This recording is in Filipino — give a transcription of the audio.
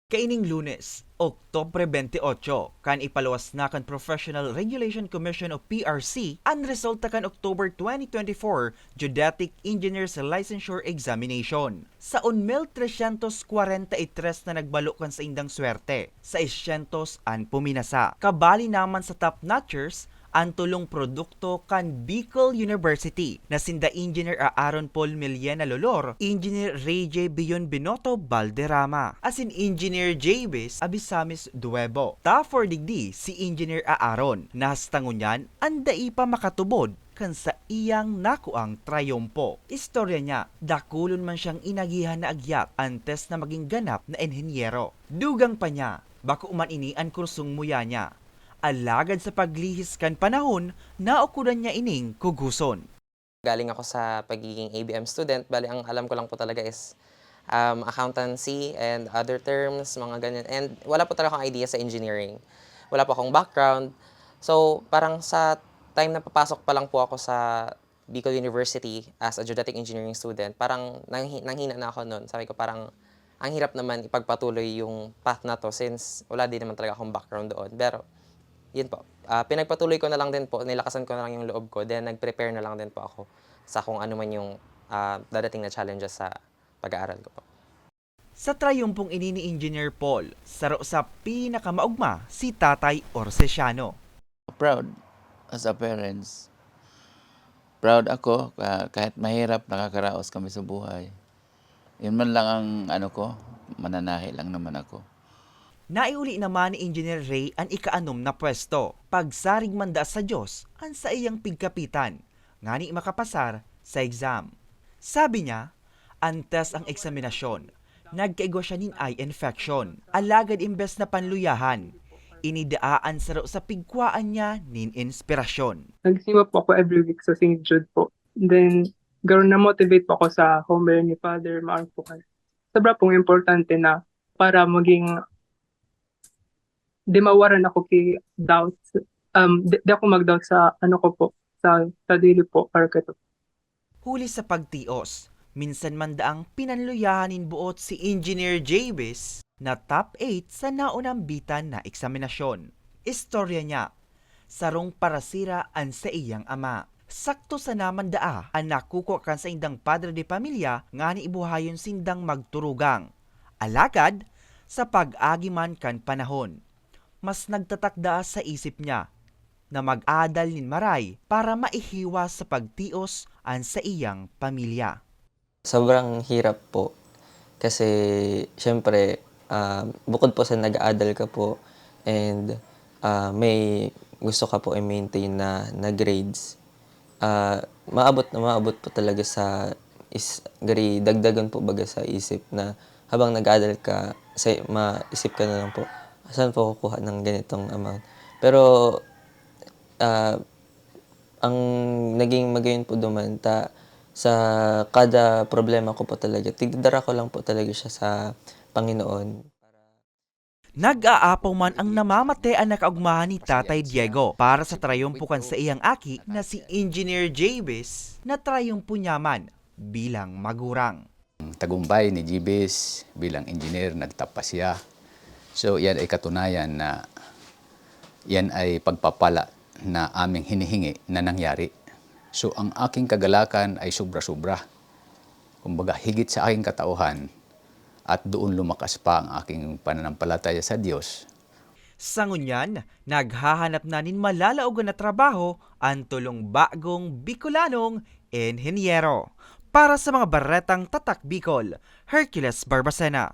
Kaining Lunes, Oktubre 28, kan ipaluwas na kan Professional Regulation Commission o PRC ang resulta kan October 2024 Geodetic Engineers Licensure Examination. Sa 1,343 na nagbalo kan sa indang swerte, sa 600 an puminasa. Kabali naman sa top notchers ang tulong produkto kan Bicol University na sinda Engineer Aaron Paul Millena Lolor, Engineer Ray J. Bion Binoto Balderrama, asin Engineer Jabes Abisamis Duebo. Ta for digdi si Engineer Aaron, nahastangon andai pa makatubod kan sa iyang nakuang trayompo. Istorya niya, dakulon man siyang inagihan na agyat antes na maging ganap na enhinyero. Dugang pa niya, bako man ini ang kursong muya niya. Alagad sa paglihis kan panahon, naukudan niya ining kuguson. Galing ako sa pagiging ABM student, bali ang alam ko lang po talaga is accountancy and other terms, mga ganyan. And wala po talaga akong idea sa engineering. Wala po akong background. So parang sa time na papasok pa lang po ako sa Bicol University as a geodetic engineering student, parang nanghina na ako noon. Sabi ko parang ang hirap naman ipagpatuloy yung path na to since wala din naman talaga akong background doon. Pero yun po, pinagpatuloy ko na lang din po, nilakasan ko na lang yung loob ko, then nag-prepare na lang din po ako sa kung ano man yung dadating na challenges sa pag-aaral ko po. Sa trayumpong ini ni Engineer Paul, saro sa pinakamaugma si Tatay Orsesiano. Proud as a parents. Proud ako kahit mahirap nakakaraos kami sa buhay. Yun man lang ang ano ko, mananahi lang naman ako. Naiuli naman ni Engineer Ray ang ikaanom na pwesto. Pagsarig manda sa Diyos ang sa iyang pigkapitan, ngani makapasar sa exam. Sabi niya, antes ang eksaminasyon, nagkaigo siya nin eye infection. Alagad imbes na panluyahan, inidaan sa pigkwaan niya nin inspirasyon. Nagsimba po ako every week sa St. Jude po. Then, ganoon na-motivate po ako sa homework ni Father Marfukan. Sobra pong importante na para maging di mawaran ako kay doubts. Di ako mag-doubt sa ano ko po, sa sarili po, arketo. Huli sa pagtios, minsan man daang pinanluyahanin buot si Engineer Jabes na top 8 sa naunang bitan na eksaminasyon. Istorya niya, sarong parasira ang sa iyang ama. Sakto sa naman daa ang nakuko kan sa indang padre de pamilya nga ni ibuhayon sindang magturugang. Alagad, sa pag-agiman kan panahon, mas nagtatakda sa isip niya na mag-adal nin maray para maihiwas sa pagtios ang sa iyang pamilya. Sobrang hirap po kasi syempre bukod po sa nag-aaral ka po and may gusto ka po i-maintain na grades, maabot po talaga sa dagdagan po baga sa isip na habang nag-aaral ka, maisip ka na lang po, saan po kukuha ng ganitong amount. Pero ang naging magayon po duman, sa kada problema ko po talaga, tigdara ko lang po talaga siya sa Panginoon. Nag-aapaw man ang namamatean na kaugmahan ni Tatay Diego para sa trayumpukan sa iyang aki na si Engineer Jabes na trayumpo niya man bilang magurang. Tagumpay ni Jabes bilang engineer, nagtapas siya. So yan ay katunayan na yan ay pagpapala na aming hinihingi na nangyari. So ang aking kagalakan ay sobra-sobra. Kumbaga higit sa aking katauhan at doon lumakas pa ang aking pananampalataya sa Diyos. Sa ngunyan, naghahanap na nin malalaogan na trabaho ang tulong bagong Bicolanong enhinyero. Para sa mga baretang Tatak Bicol, Hercules Barbacena.